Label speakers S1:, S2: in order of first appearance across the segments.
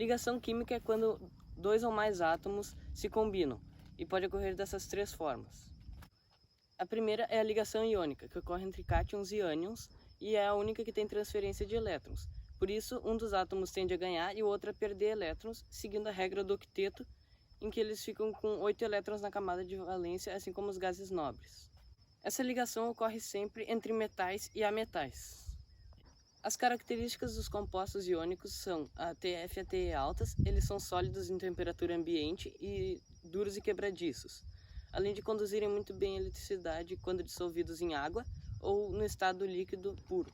S1: Ligação química é quando dois ou mais átomos se combinam e pode ocorrer dessas três formas. A primeira é a ligação iônica, que ocorre entre cátions e ânions e é a única que tem transferência de elétrons. Por isso, um dos átomos tende a ganhar e o outro a perder elétrons, seguindo a regra do octeto, em que eles ficam com 8 elétrons na camada de valência, assim como os gases nobres. Essa ligação ocorre sempre entre metais e ametais. As características dos compostos iônicos são a TF e a TE altas, eles são sólidos em temperatura ambiente e duros e quebradiços, além de conduzirem muito bem a eletricidade quando dissolvidos em água ou no estado líquido puro.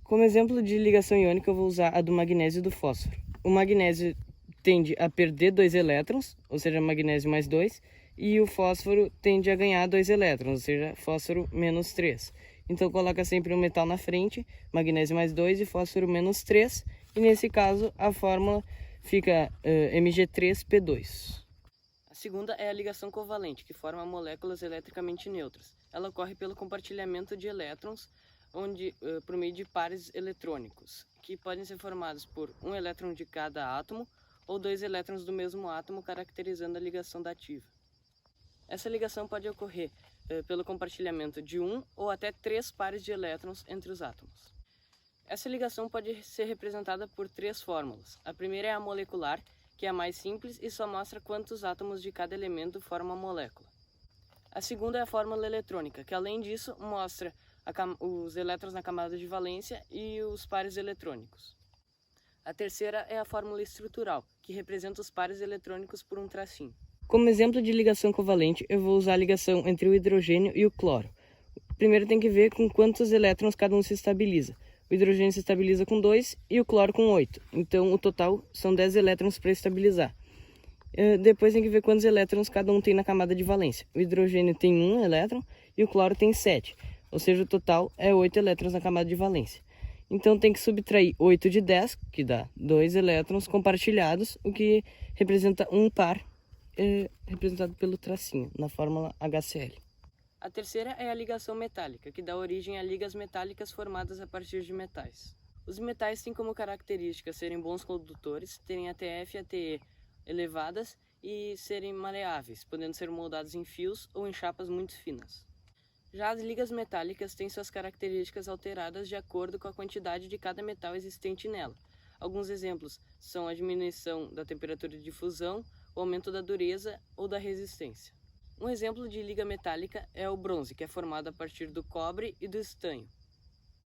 S1: Como exemplo de ligação iônica eu vou usar a do magnésio e do fósforo. O magnésio tende a perder 2 elétrons, ou seja, magnésio mais 2, e o fósforo tende a ganhar 2 elétrons, ou seja, fósforo menos 3. Então coloca sempre um metal na frente, magnésio mais 2 e fósforo menos 3, e nesse caso a fórmula fica Mg3P2. A segunda é a ligação covalente, que forma moléculas eletricamente neutras. Ela ocorre pelo compartilhamento de elétrons, por meio de pares eletrônicos, que podem ser formados por um elétron de cada átomo ou 2 elétrons do mesmo átomo, caracterizando a ligação dativa. Essa ligação pode ocorrer pelo compartilhamento de um ou até 3 pares de elétrons entre os átomos. Essa ligação pode ser representada por 3 fórmulas. A primeira é a molecular, que é a mais simples e só mostra quantos átomos de cada elemento formam a molécula. A segunda é a fórmula eletrônica, que além disso mostra os elétrons na camada de valência e os pares eletrônicos. A terceira é a fórmula estrutural, que representa os pares eletrônicos por um tracinho. Como exemplo de ligação covalente, eu vou usar a ligação entre o hidrogênio e o cloro. Primeiro tem que ver com quantos elétrons cada um se estabiliza. O hidrogênio se estabiliza com 2 e o cloro com 8. Então, o total são 10 elétrons para estabilizar. Depois tem que ver quantos elétrons cada um tem na camada de valência. O hidrogênio tem 1 elétron e o cloro tem 7. Ou seja, o total é 8 elétrons na camada de valência. Então, tem que subtrair 8 de 10, que dá 2 elétrons compartilhados, o que representa um par, representado pelo tracinho, na fórmula HCl. A terceira é a ligação metálica, que dá origem a ligas metálicas formadas a partir de metais. Os metais têm como característica serem bons condutores, terem a TF e a TE elevadas e serem maleáveis, podendo ser moldados em fios ou em chapas muito finas. Já as ligas metálicas têm suas características alteradas de acordo com a quantidade de cada metal existente nela. Alguns exemplos são a diminuição da temperatura de fusão, o aumento da dureza ou da resistência. Um exemplo de liga metálica é o bronze, que é formado a partir do cobre e do estanho.